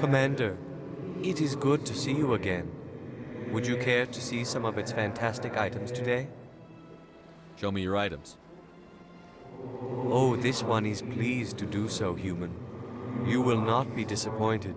Commander, it is good to see you again. Would you care to see some of its fantastic items today? Show me your items. Oh, this one is pleased to do so, human. You will not be disappointed.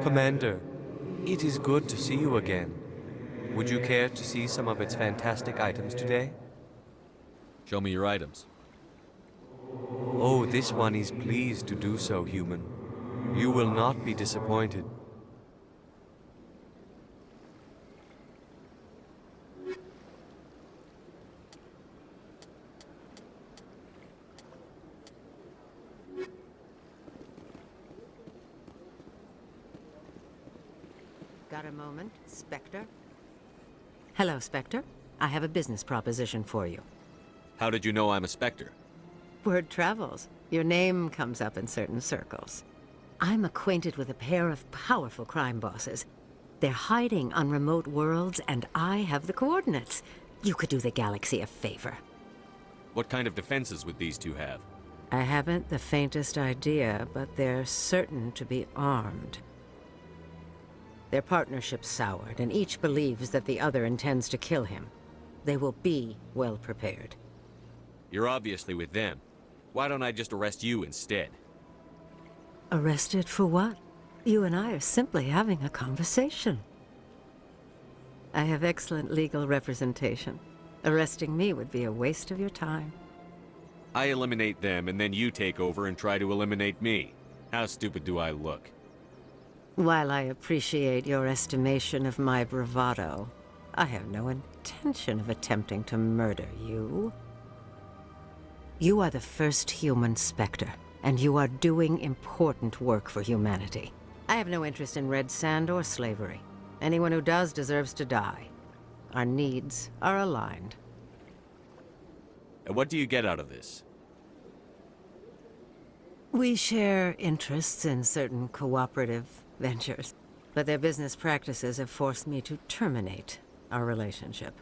Commander, it is good to see you again. Would you care to see some of its fantastic items today? Show me your items. Oh, this one is pleased to do so, human. You will not be disappointed. Got a moment, Spectre? Hello, Spectre. I have a business proposition for you. How did you know I'm a Spectre? Word travels. Your name comes up in certain circles. I'm acquainted with a pair of powerful crime bosses. They're hiding on remote worlds, and I have the coordinates. You could do the galaxy a favor. What kind of defenses would these two have? I haven't the faintest idea, but they're certain to be armed. Their partnership's soured, and each believes that the other intends to kill him. They will be well prepared. You're obviously with them. Why don't I just arrest you instead? Arrested for what? You and I are simply having a conversation. I have excellent legal representation. Arresting me would be a waste of your time. I eliminate them, and then you take over and try to eliminate me. How stupid do I look? While I appreciate your estimation of my bravado, I have no intention of attempting to murder you. You are the first human Spectre, and you are doing important work for humanity. I have no interest in red sand or slavery. Anyone who does deserves to die. Our needs are aligned. And what do you get out of this? We share interests in certain cooperative ventures, but their business practices have forced me to terminate our relationship.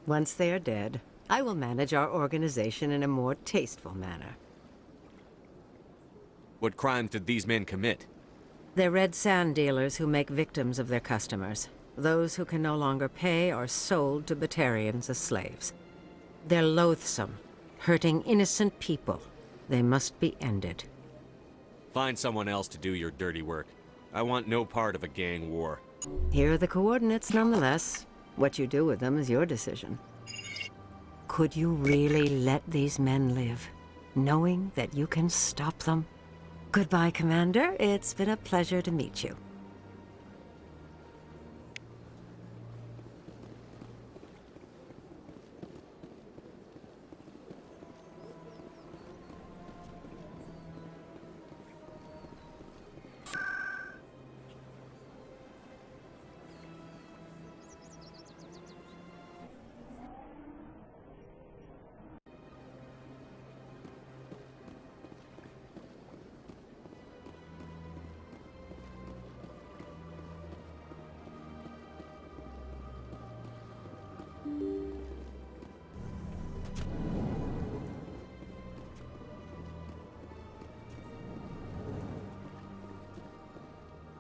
Once they are dead, I will manage our organization in a more tasteful manner. What crimes did these men commit? They're red sand dealers who make victims of their customers. Those who can no longer pay are sold to Batarians as slaves. They're loathsome, hurting innocent people. They must be ended. Find someone else to do your dirty work. I want no part of a gang war. Here are the coordinates nonetheless. What you do with them is your decision. Could you really let these men live, knowing that you can stop them? Goodbye, Commander. It's been a pleasure to meet you.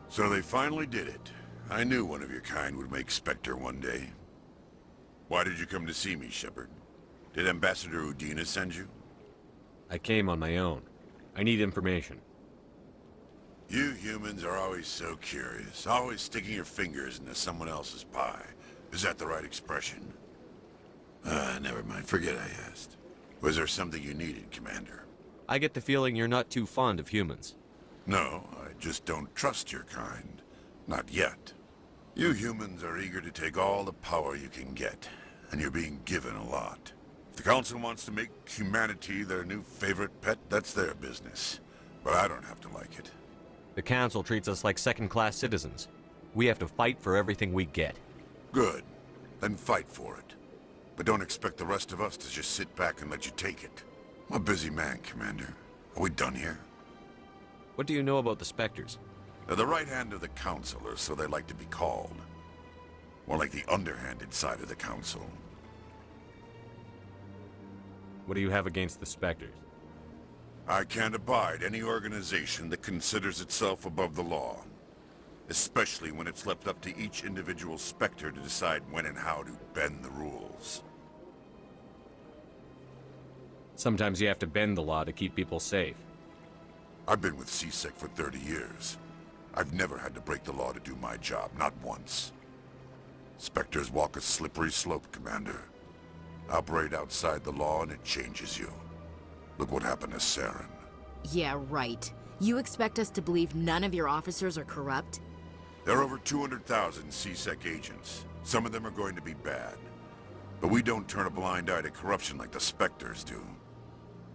So they finally did it. I knew one of your kind would make Spectre one day. Why did you come to see me, Shepard? Did Ambassador Udina send you? I came on my own. I need information. You humans are always so curious, always sticking your fingers into someone else's pie. Is that the right expression? Never mind. Forget I asked. Was there something you needed, Commander? I get the feeling you're not too fond of humans. No, I just don't trust your kind. Not yet. You humans are eager to take all the power you can get, and you're being given a lot. If the Council wants to make humanity their new favorite pet, that's their business. But I don't have to like it. The Council treats us like second-class citizens. We have to fight for everything we get. Good. Then fight for it. But don't expect the rest of us to just sit back and let you take it. I'm a busy man, Commander. Are we done here? What do you know about the Spectres? They're the right hand of the Council, or so they like to be called. More like the underhanded side of the Council. What do you have against the Spectres? I can't abide any organization that considers itself above the law. Especially when it's left up to each individual Spectre to decide when and how to bend the rules. Sometimes you have to bend the law to keep people safe. I've been with CSEC for 30 years. I've never had to break the law to do my job, not once. Spectres walk a slippery slope, Commander. Operate outside the law and it changes you. Look what happened to Saren. Yeah, right. You expect us to believe none of your officers are corrupt? There are over 200,000 CSEC agents. Some of them are going to be bad. But we don't turn a blind eye to corruption like the Spectres do.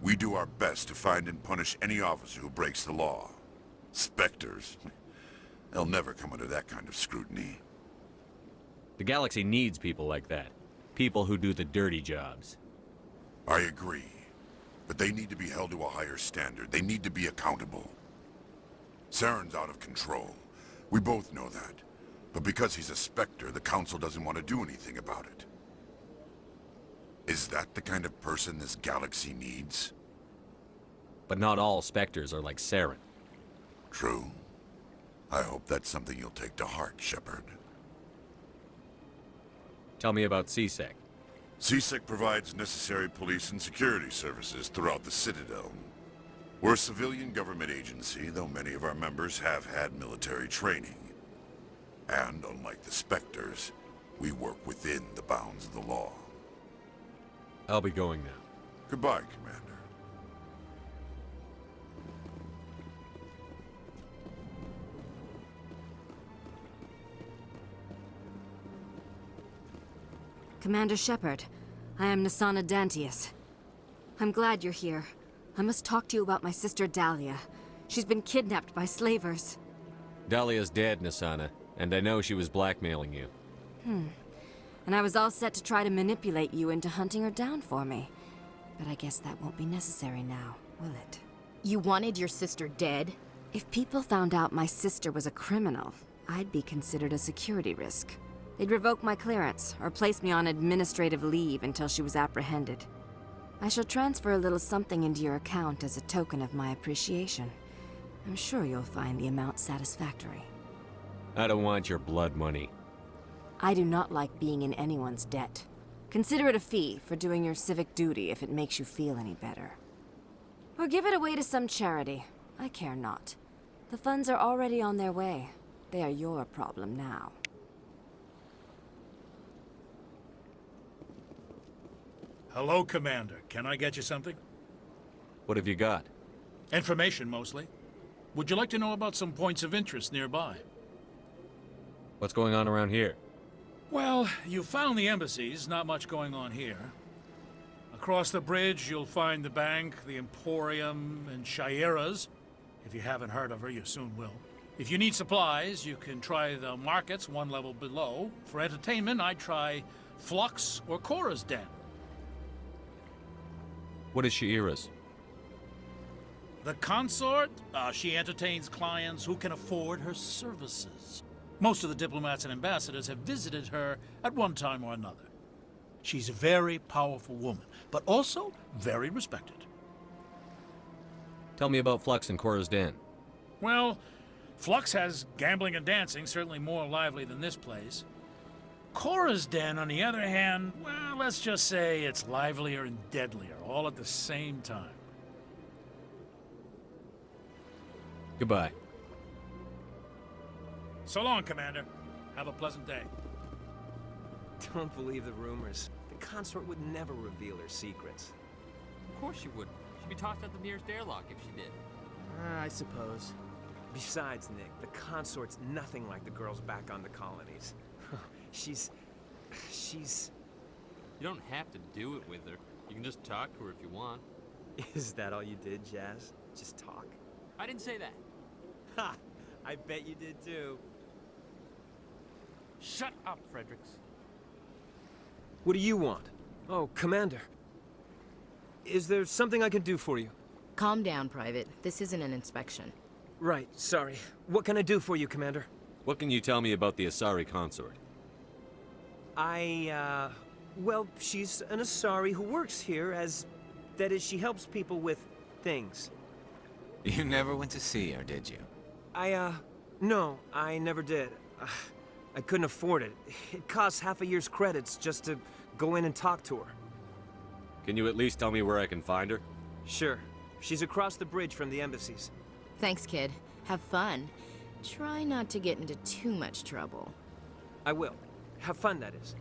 We do our best to find and punish any officer who breaks the law. Spectres? They'll never come under that kind of scrutiny. The galaxy needs people like that. People who do the dirty jobs. I agree. But they need to be held to a higher standard. They need to be accountable. Saren's out of control. We both know that. But because he's a Spectre, the Council doesn't want to do anything about it. Is that the kind of person this galaxy needs? But not all Spectres are like Saren. True. I hope that's something you'll take to heart, Shepard. Tell me about CSEC. CSEC provides necessary police and security services throughout the Citadel. We're a civilian government agency, though many of our members have had military training. And unlike the Spectres, we work within the bounds of the law. I'll be going now. Goodbye, Commander. Commander Shepard, I am Nasana Dantius. I'm glad you're here. I must talk to you about my sister Dahlia. She's been kidnapped by slavers. Dahlia's dead, Nasana, and I know she was blackmailing you. And I was all set to try to manipulate you into hunting her down for me. But I guess that won't be necessary now, will it? You wanted your sister dead? If people found out my sister was a criminal, I'd be considered a security risk. They'd revoke my clearance, or place me on administrative leave until she was apprehended. I shall transfer a little something into your account as a token of my appreciation. I'm sure you'll find the amount satisfactory. I don't want your blood money. I do not like being in anyone's debt. Consider it a fee for doing your civic duty if it makes you feel any better. Or give it away to some charity. I care not. The funds are already on their way. They are your problem now. Hello, Commander. Can I get you something? What have you got? Information, mostly. Would you like to know about some points of interest nearby? What's going on around here? Well, you found the embassies, not much going on here. Across the bridge, you'll find the bank, the Emporium, and Shaira's. If you haven't heard of her, you soon will. If you need supplies, you can try the markets one level below. For entertainment, I'd try Flux or Cora's Den. What is Shaira's? The consort? She entertains clients who can afford her services. Most of the diplomats and ambassadors have visited her at one time or another. She's a very powerful woman, but also very respected. Tell me about Flux and Cora's Den. Well, Flux has gambling and dancing, certainly more lively than this place. Cora's Den, on the other hand, well, let's just say it's livelier and deadlier, all at the same time. Goodbye. So long, Commander. Have a pleasant day. Don't believe the rumors. The consort would never reveal her secrets. Of course she wouldn't. She'd be tossed out the nearest airlock if she did. I suppose. Besides, Nick, the consort's nothing like the girls back on the colonies. She's... You don't have to do it with her. You can just talk to her if you want. Is that all you did, Jazz? Just talk? I didn't say that. Ha! I bet you did too. Shut up, Fredericks. What do you want? Oh, Commander. Is there something I can do for you? Calm down, Private. This isn't an inspection. Right, sorry. What can I do for you, Commander? What can you tell me about the Asari consort? Well, she's an Asari who works here as... That is, she helps people with things. You never went to see her, did you? No, I never did. I couldn't afford it. It costs half a year's credits just to go in and talk to her. Can you at least tell me where I can find her? Sure. She's across the bridge from the embassies. Thanks, kid. Have fun. Try not to get into too much trouble. I will. Have fun, that is.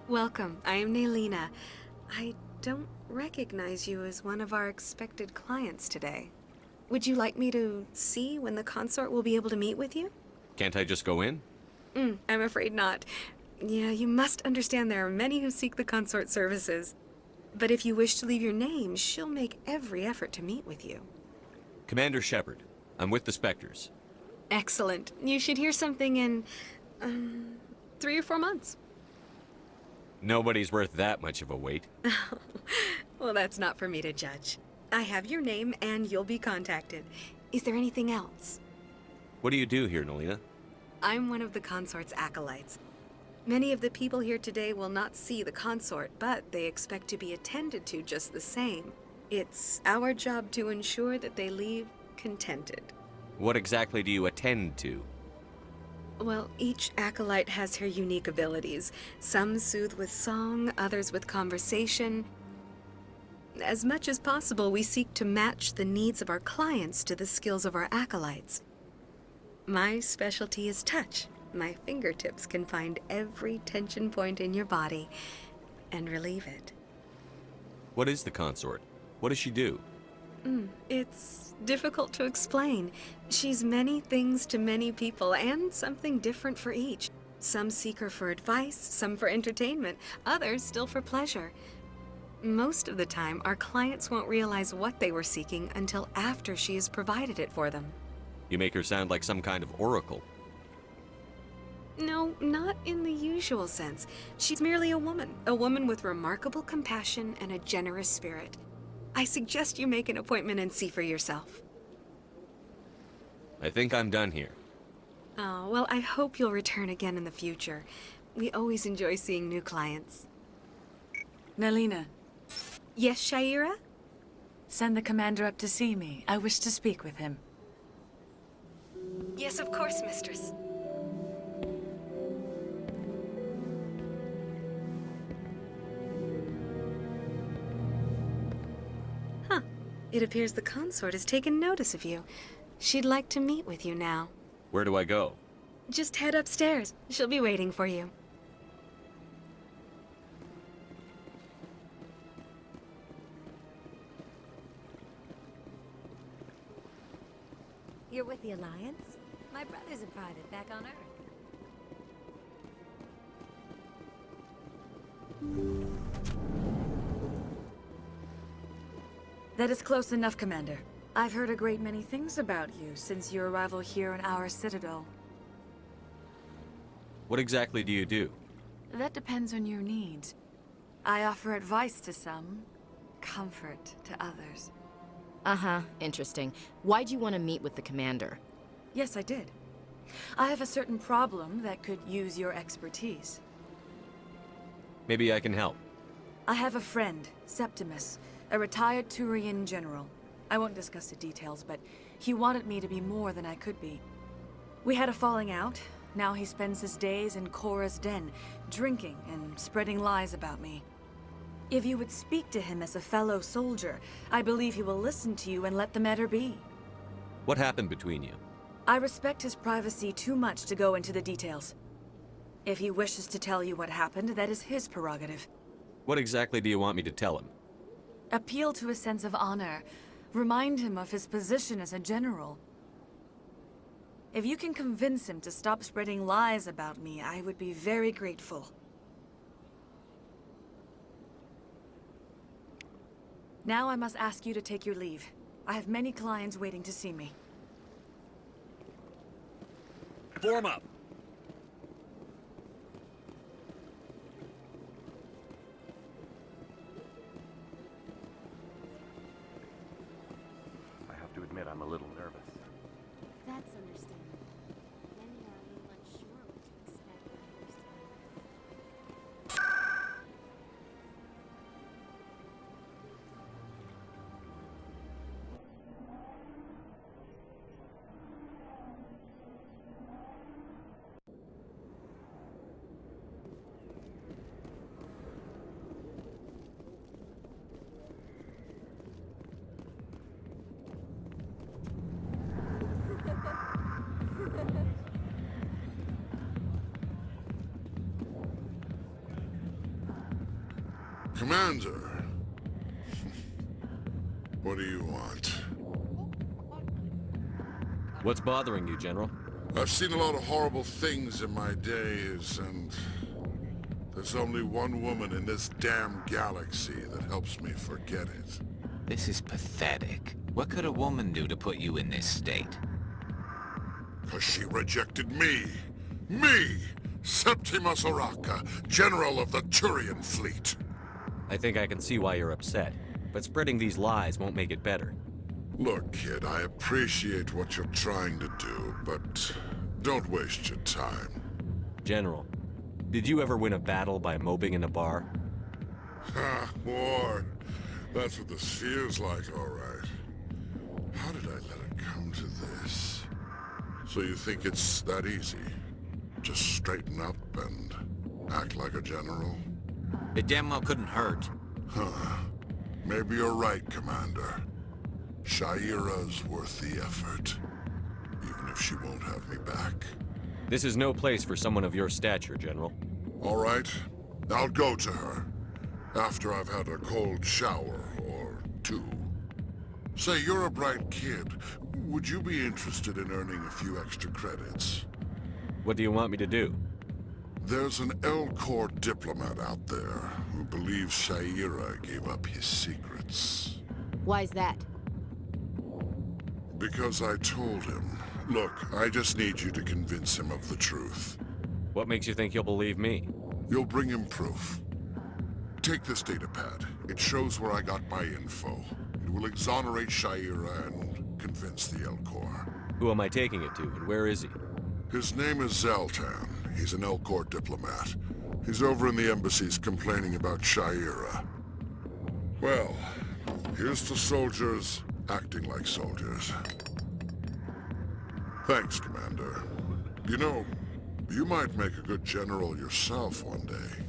Welcome. I am Naylina. I don't recognize you as one of our expected clients today. Would you like me to see when the consort will be able to meet with you? Can't I just go in? I'm afraid not. Yeah, you must understand there are many who seek the consort services. But if you wish to leave your name, she'll make every effort to meet with you. Commander Shepard. I'm with the Spectres. Excellent. You should hear something in, 3 or 4 months. Nobody's worth that much of a wait. Well, that's not for me to judge. I have your name and you'll be contacted. Is there anything else? What do you do here, Nalina? I'm one of the consort's acolytes. Many of the people here today will not see the consort, but they expect to be attended to just the same. It's our job to ensure that they leave contented. What exactly do you attend to? Well, each acolyte has her unique abilities. Some soothe with song, others with conversation. As much as possible, we seek to match the needs of our clients to the skills of our acolytes. My specialty is touch. My fingertips can find every tension point in your body and relieve it. What is the consort? What does she do? It's difficult to explain. She's many things to many people, and something different for each. Some seek her for advice, some for entertainment, others still for pleasure. Most of the time, our clients won't realize what they were seeking until after she has provided it for them. You make her sound like some kind of oracle. No, not in the usual sense. She's merely a woman with remarkable compassion and a generous spirit. I suggest you make an appointment and see for yourself. I think I'm done here. Oh, well, I hope you'll return again in the future. We always enjoy seeing new clients. Nalina, Yes, Shaira? send the commander up to see me. I wish to speak with him. Yes, of course, mistress. Huh. It appears the consort has taken notice of you. She'd like to meet with you now. Where do I go? Just head upstairs. She'll be waiting for you. You're with the Alliance? My brother's a private back on Earth. That is close enough, Commander. I've heard a great many things about you since your arrival here in our Citadel. What exactly do you do? That depends on your needs. I offer advice to some, comfort to others. Uh-huh, interesting. Why'd you want to meet with the commander? Yes, I did. I have a certain problem that could use your expertise. Maybe I can help. I have a friend, Septimus, a retired Turian general. I won't discuss the details, but he wanted me to be more than I could be. We had a falling out. Now he spends his days in Korra's den, drinking and spreading lies about me. If you would speak to him as a fellow soldier, I believe he will listen to you and let the matter be. What happened between you? I respect his privacy too much to go into the details. If he wishes to tell you what happened, that is his prerogative. What exactly do you want me to tell him? Appeal to his sense of honor. Remind him of his position as a general. If you can convince him to stop spreading lies about me, I would be very grateful. Now I must ask you to take your leave. I have many clients waiting to see me. Form up! I have to admit, I'm a little nervous. That's understandable. Many are a little unsure what to expect their first time. Commander, what do you want? What's bothering you, General? I've seen a lot of horrible things in my days, and there's only one woman in this damn galaxy that helps me forget it. This is pathetic. What could a woman do to put you in this state? 'Cause she rejected me! Me! Septimus Oraka, General of the Turian Fleet! I think I can see why you're upset, but spreading these lies won't make it better. Look, kid, I appreciate what you're trying to do, but don't waste your time. General, did you ever win a battle by moping in a bar? Ha, war. That's what this feels like, all right. How did I let it come to this? So you think it's that easy? Just straighten up and act like a general? The demo couldn't hurt. Huh. Maybe you're right, Commander. Shaira's worth the effort. Even if she won't have me back. This is no place for someone of your stature, General. All right. I'll go to her. After I've had a cold shower or two. Say, you're a bright kid. Would you be interested in earning a few extra credits? What do you want me to do? There's an Elcor diplomat out there who believes Shaira gave up his secrets. Why's that? Because I told him. Look, I just need you to convince him of the truth. What makes you think he'll believe me? You'll bring him proof. Take this datapad. It shows where I got my info. It will exonerate Shaira and convince the Elcor. Who am I taking it to, and where is he? His name is Zaltan. He's an Elcor diplomat. He's over in the embassies complaining about Shaira. Well, here's to soldiers acting like soldiers. Thanks, Commander. You know, you might make a good general yourself one day.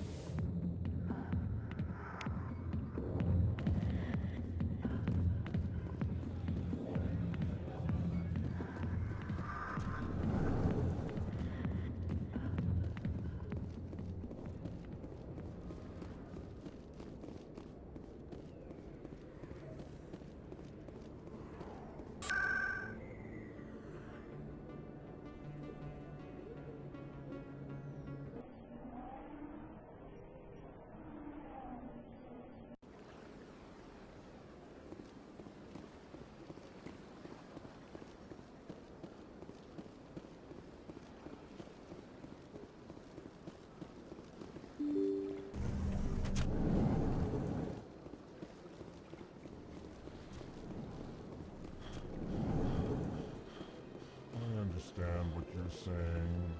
Understand what you're saying,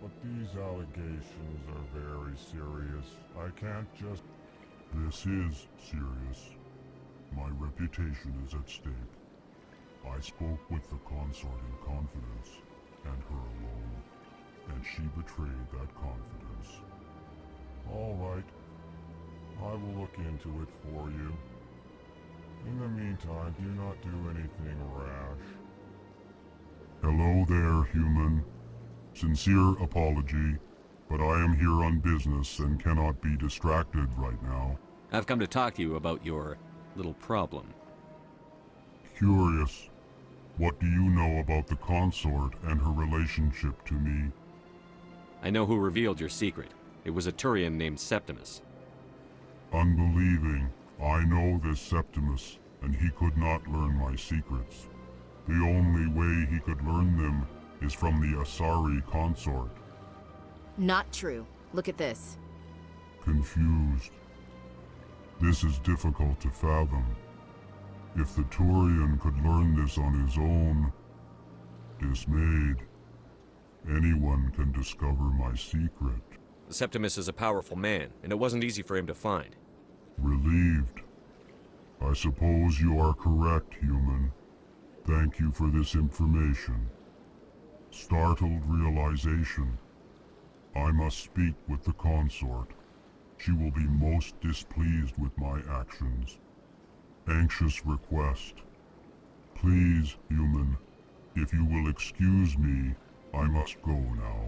but these allegations are very serious. I can't just... This is serious. My reputation is at stake. I spoke with the consort in confidence, and her alone, and she betrayed that confidence. All right. I will look into it for you. In the meantime, do not do anything rash. Hello there, human. Sincere apology, but I am here on business and cannot be distracted right now. I've come to talk to you about your little problem. Curious. What do you know about the consort and her relationship to me? I know who revealed your secret. It was a Turian named Septimus. Unbelieving. I know this Septimus, and he could not learn my secrets. The only way he could learn them is from the Asari consort. Not true. Look at this. Confused. This is difficult to fathom. If the Turian could learn this on his own, dismayed, anyone can discover my secret. Septimus is a powerful man, and it wasn't easy for him to find. Relieved. I suppose you are correct, human. Thank you for this information. Startled realization. I must speak with the consort. She will be most displeased with my actions. Anxious request. Please, human, if you will excuse me, I must go now.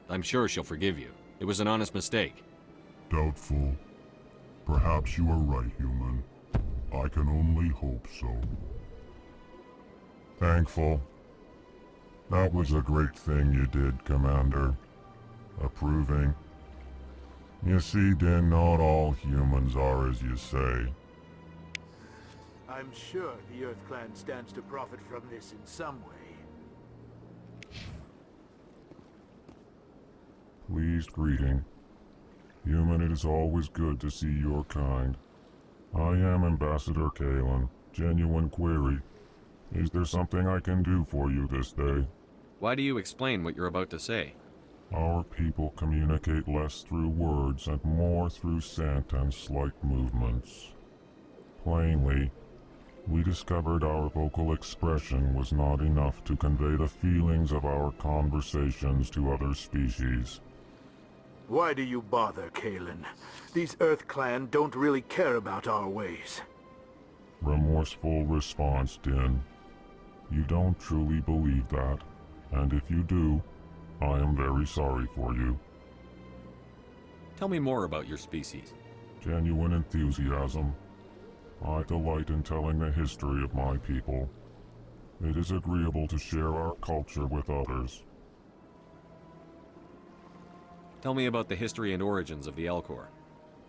I'm sure she'll forgive you. It was an honest mistake. Doubtful. Perhaps you are right, human. I can only hope so. Thankful. That was a great thing you did, Commander. Approving. You see, Din, not all humans are as you say. I'm sure the Earth Clan stands to profit from this in some way. Pleased greeting. Human, it is always good to see your kind. I am Ambassador Kalen. Genuine query. Is there something I can do for you this day? Why do you explain what you're about to say? Our people communicate less through words and more through scent and slight movements. Plainly, we discovered our vocal expression was not enough to convey the feelings of our conversations to other species. Why do you bother, Kalen? These Earth Clan don't really care about our ways. Remorseful response, Din. You don't truly believe that, and if you do, I am very sorry for you. Tell me more about your species. Genuine enthusiasm. I delight in telling the history of my people. It is agreeable to share our culture with others. Tell me about the history and origins of the Elcor.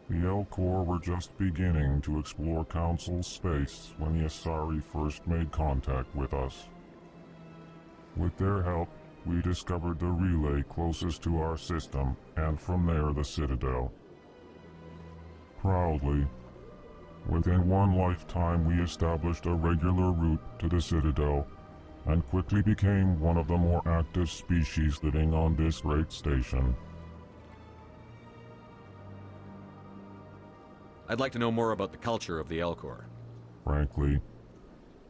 The Elcor were just beginning to explore Council space when the Asari first made contact with us. With their help, we discovered the relay closest to our system, and from there the Citadel. Proudly, within one lifetime we established a regular route to the Citadel, and quickly became one of the more active species living on this great station. I'd like to know more about the culture of the Elcor. Frankly,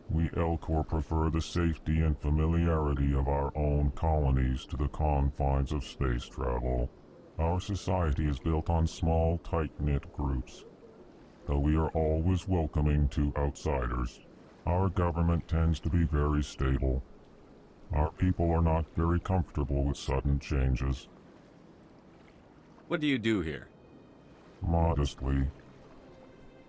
we Elcor prefer the safety and familiarity of our own colonies to the confines of space travel. Our society is built on small, tight-knit groups. Though we are always welcoming to outsiders, our government tends to be very stable. Our people are not very comfortable with sudden changes. What do you do here? Modestly,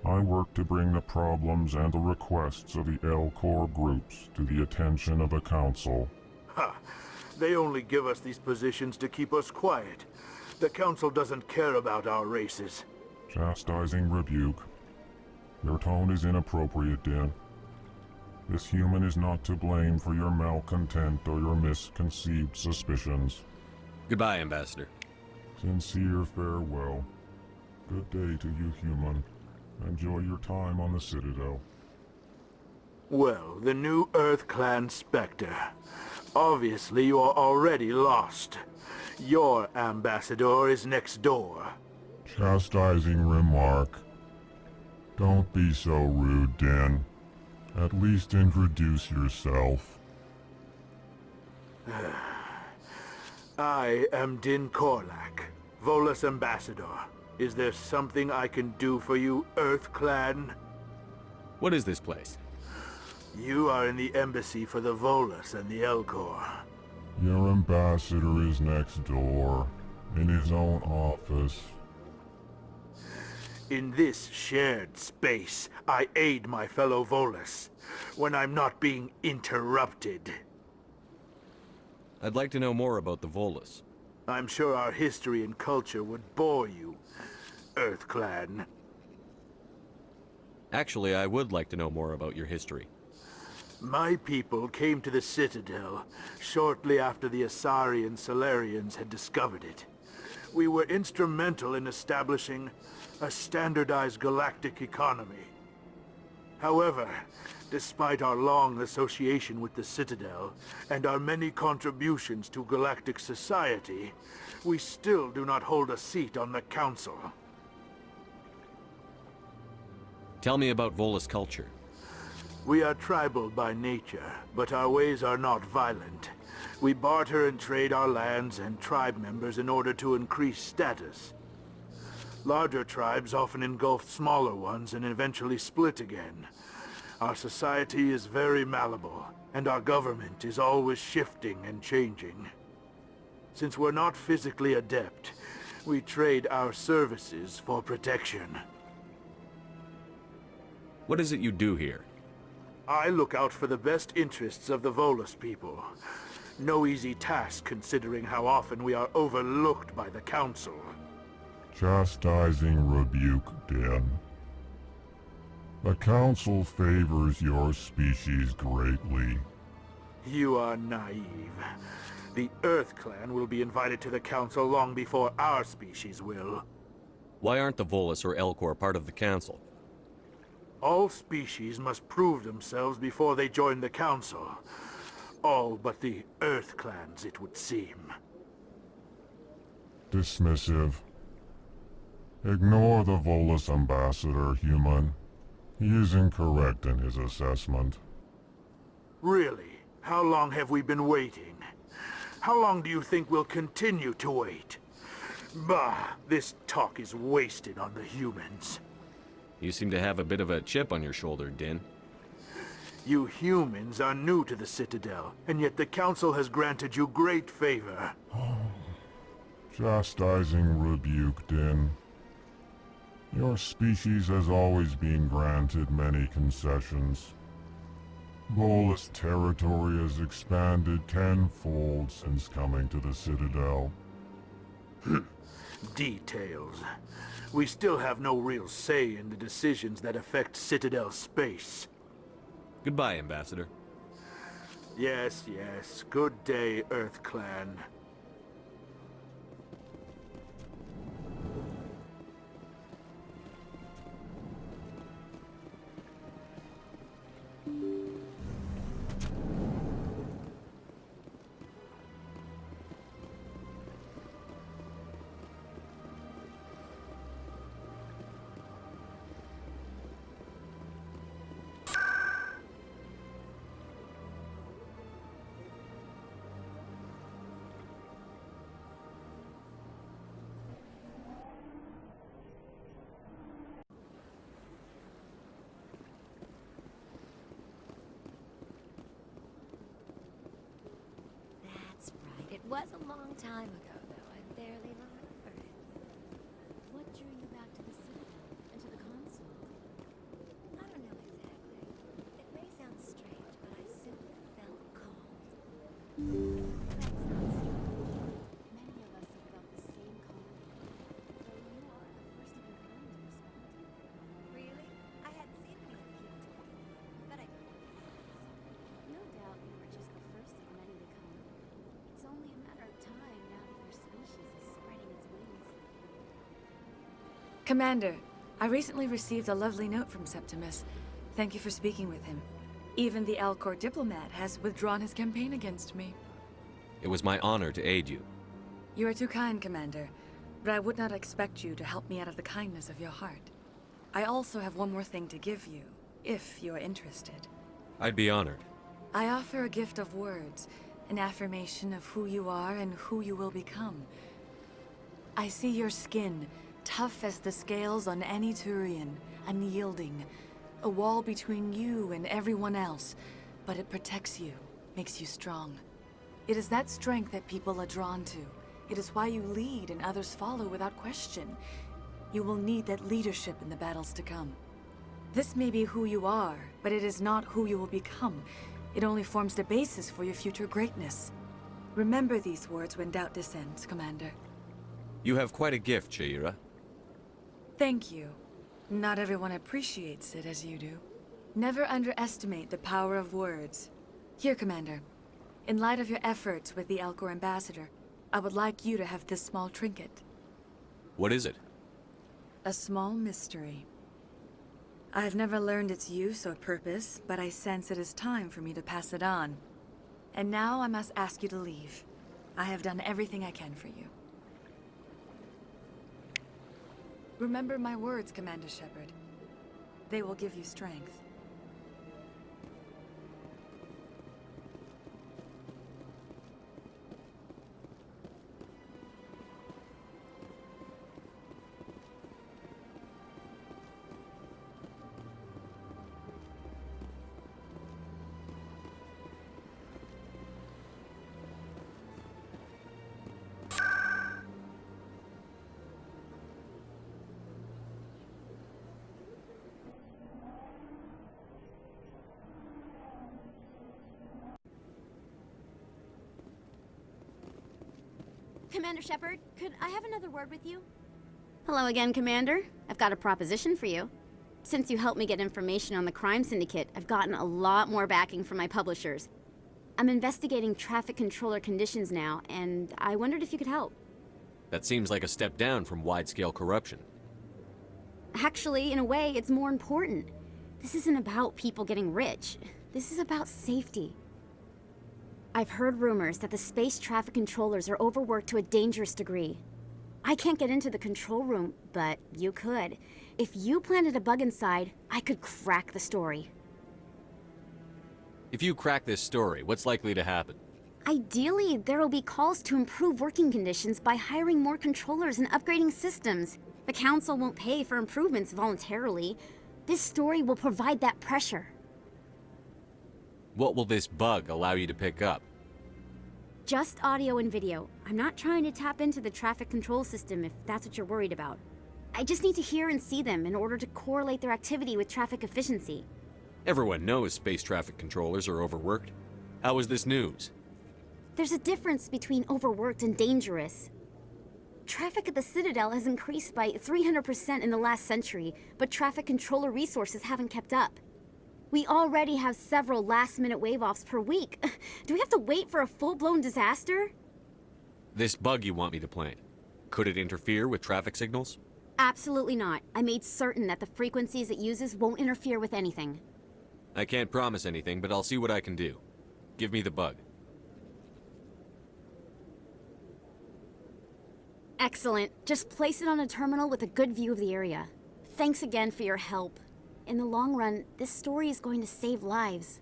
I work to bring the problems and the requests of the Elcor groups to the attention of the Council. Ha! They only give us these positions to keep us quiet. The Council doesn't care about our races. Chastising rebuke. Your tone is inappropriate, Din. This human is not to blame for your malcontent or your misconceived suspicions. Goodbye, Ambassador. Sincere farewell. Good day to you, human. Enjoy your time on the Citadel. Well, the new Earth Clan Spectre. Obviously you are already lost. Your ambassador is next door. Chastising remark. Don't be so rude, Din. At least introduce yourself. I am Din Korlak, Volus ambassador. Is there something I can do for you, Earth Clan? What is this place? You are in the embassy for the Volus and the Elcor. Your ambassador is next door, in his own office. In this shared space, I aid my fellow Volus, when I'm not being interrupted. I'd like to know more about the Volus. I'm sure our history and culture would bore you, EarthClan. Actually, I would like to know more about your history. My people came to the Citadel shortly after the Asari and Solarians had discovered it. We were instrumental in establishing a standardized galactic economy. However, despite our long association with the Citadel and our many contributions to galactic society, we still do not hold a seat on the Council. Tell me about Volus culture. We are tribal by nature, but our ways are not violent. We barter and trade our lands and tribe members in order to increase status. Larger tribes often engulf smaller ones and eventually split again. Our society is very malleable, and our government is always shifting and changing. Since we're not physically adept, we trade our services for protection. What is it you do here? I look out for the best interests of the Volus people. No easy task considering how often we are overlooked by the Council. Chastising rebuke, Den. The Council favors your species greatly. You are naive. The EarthClan will be invited to the Council long before our species will. Why aren't the Volus or Elcor part of the Council? All species must prove themselves before they join the Council. All but the EarthClans, it would seem. Dismissive. Ignore the Volus ambassador, human. He is incorrect in his assessment. Really? How long have we been waiting? How long do you think we'll continue to wait? Bah, this talk is wasted on the humans. You seem to have a bit of a chip on your shoulder, Din. You humans are new to the Citadel, and yet the Council has granted you great favor. Chastising rebuke, Din. Your species has always been granted many concessions. Volus territory has expanded tenfold since coming to the Citadel. Details. We still have no real say in the decisions that affect Citadel space. Goodbye, Ambassador. Yes, yes. Good day, EarthClan. It was a long time ago, though. I barely remember it. What drew you back to the Citadel and to the console? I don't know exactly. It may sound strange, but I simply felt called. That's not strange. Many of us have felt the same calling. Though you are the first of your kind to respond to it. Really? I hadn't seen any other humans working on it, but I know what it is. No doubt you were just the first of many to come. It's only a matter of time now that your species is spreading its wings. Commander, I recently received a lovely note from Septimus. Thank you for speaking with him. Even the Alcor diplomat has withdrawn his campaign against me. It was my honor to aid you. You are too kind, Commander, but I would not expect you to help me out of the kindness of your heart. I also have one more thing to give you, if you are interested. I'd be honored. I offer a gift of words, an affirmation of who you are and who you will become. I see your skin, tough as the scales on any Turian, unyielding, A wall between you and everyone else, but it protects you, makes you strong. It is that strength that people are drawn to. It is why you lead and others follow without question. You will need that leadership in the battles to come. This may be who you are, but it is not who you will become. It only forms the basis for your future greatness. Remember these words when doubt descends, Commander. You have quite a gift, Shaira. Thank you. Not everyone appreciates it as you do. Never underestimate the power of words. Here, Commander. In light of your efforts with the Elcor ambassador, I would like you to have this small trinket. What is it? A small mystery. I have never learned its use or purpose, but I sense it is time for me to pass it on. And now I must ask you to leave. I have done everything I can for you. Remember my words, Commander Shepard. They will give you strength. Commander Shepard, could I have another word with you? Hello again, Commander. I've got a proposition for you. Since you helped me get information on the crime syndicate, I've gotten a lot more backing from my publishers. I'm investigating traffic controller conditions now, and I wondered if you could help. That seems like a step down from wide-scale corruption. Actually, in a way, it's more important. This isn't about people getting rich. This is about safety. I've heard rumors that the space traffic controllers are overworked to a dangerous degree. I can't get into the control room, but you could. If you planted a bug inside, I could crack the story. If you crack this story, what's likely to happen? Ideally, there will be calls to improve working conditions by hiring more controllers and upgrading systems. The Council won't pay for improvements voluntarily. This story will provide that pressure. What will this bug allow you to pick up? Just audio and video. I'm not trying to tap into the traffic control system if that's what you're worried about. I just need to hear and see them in order to correlate their activity with traffic efficiency. Everyone knows space traffic controllers are overworked. How is this news? There's a difference between overworked and dangerous. Traffic at the Citadel has increased by 300% in the last century, but traffic controller resources haven't kept up. We already have several last-minute wave-offs per week. Do we have to wait for a full-blown disaster? This bug you want me to plant, could it interfere with traffic signals? Absolutely not. I made certain that the frequencies it uses won't interfere with anything. I can't promise anything, but I'll see what I can do. Give me the bug. Excellent. Just place it on a terminal with a good view of the area. Thanks again for your help. In the long run, this story is going to save lives.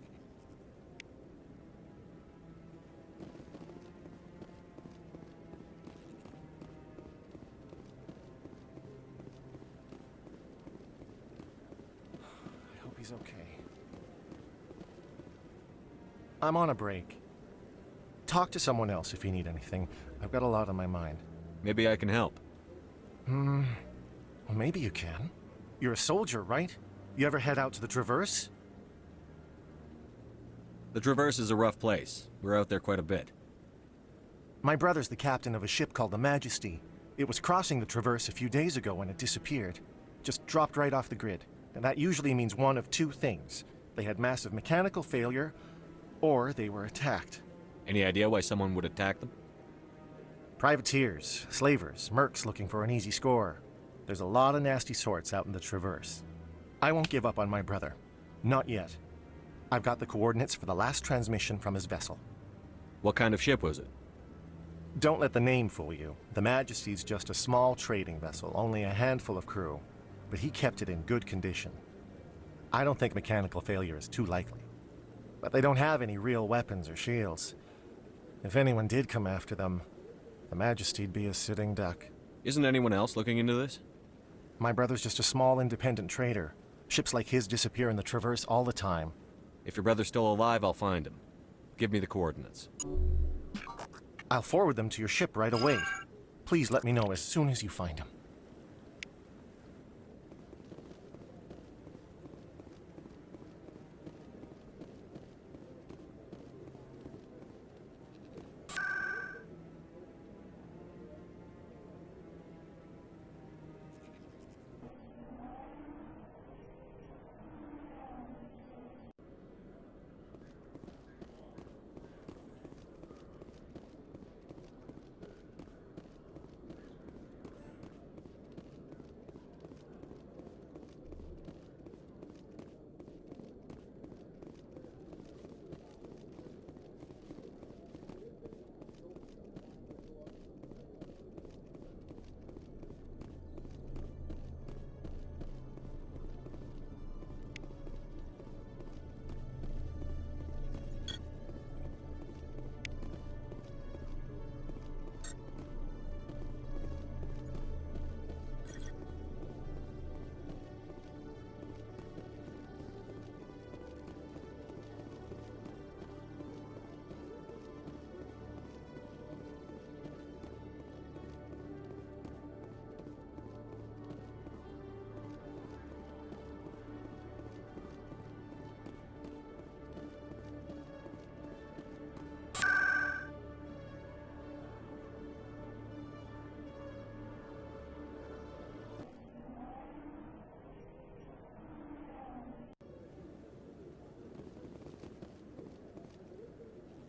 I hope he's okay. I'm on a break. Talk to someone else if you need anything. I've got a lot on my mind. Maybe I can help. Well, maybe you can. You're a soldier, right? You ever head out to the Traverse? The Traverse is a rough place. We're out there quite a bit. My brother's the captain of a ship called the Majesty. It was crossing the Traverse a few days ago when it disappeared. Just dropped right off the grid. And that usually means one of two things. They had massive mechanical failure, or they were attacked. Any idea why someone would attack them? Privateers, slavers, mercs looking for an easy score. There's a lot of nasty sorts out in the Traverse. I won't give up on my brother. Not yet. I've got the coordinates for the last transmission from his vessel. What kind of ship was it? Don't let the name fool you. The Majesty's just a small trading vessel, only a handful of crew. But he kept it in good condition. I don't think mechanical failure is too likely. But they don't have any real weapons or shields. If anyone did come after them, the Majesty'd be a sitting duck. Isn't anyone else looking into this? My brother's just a small independent trader. Ships like his disappear in the Traverse all the time. If your brother's still alive, I'll find him. Give me the coordinates. I'll forward them to your ship right away. Please let me know as soon as you find him.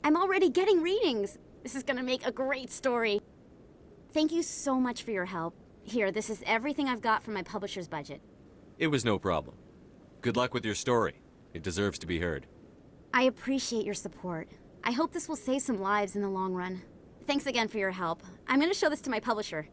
I'm already getting readings. This is gonna make a great story. Thank you so much for your help. Here, this is everything I've got from my publisher's budget. It was no problem. Good luck with your story. It deserves to be heard. I appreciate your support. I hope this will save some lives in the long run. Thanks again for your help. I'm gonna show this to my publisher.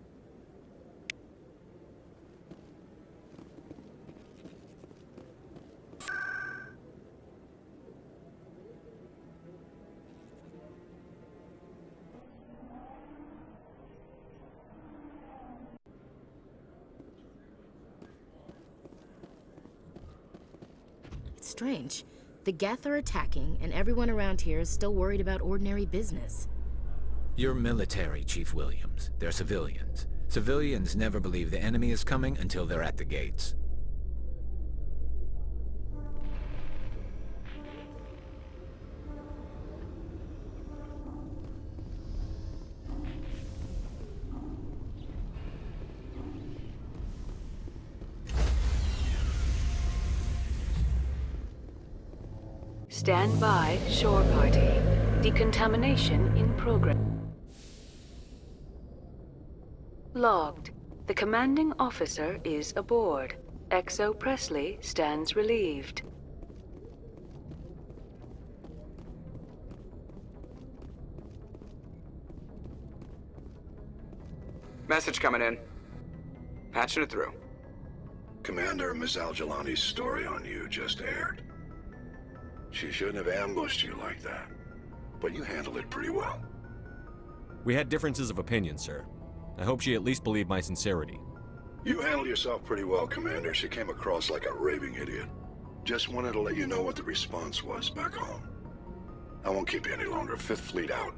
It's strange. The Geth are attacking, and everyone around here is still worried about ordinary business. You're military, Chief Williams. They're civilians. Civilians never believe the enemy is coming until they're at the gates. Stand by, shore party. Decontamination in progress. Logged. The commanding officer is aboard. XO Presley stands relieved. Message coming in. Patching it through. Commander, Miss Al-Jalani's story on you just aired. She shouldn't have ambushed you like that, but you handled it pretty well. We had differences of opinion, sir. I hope she at least believed my sincerity. You handled yourself pretty well, Commander. She came across like a raving idiot. Just wanted to let you know what the response was back home. I won't keep you any longer. Fifth Fleet out.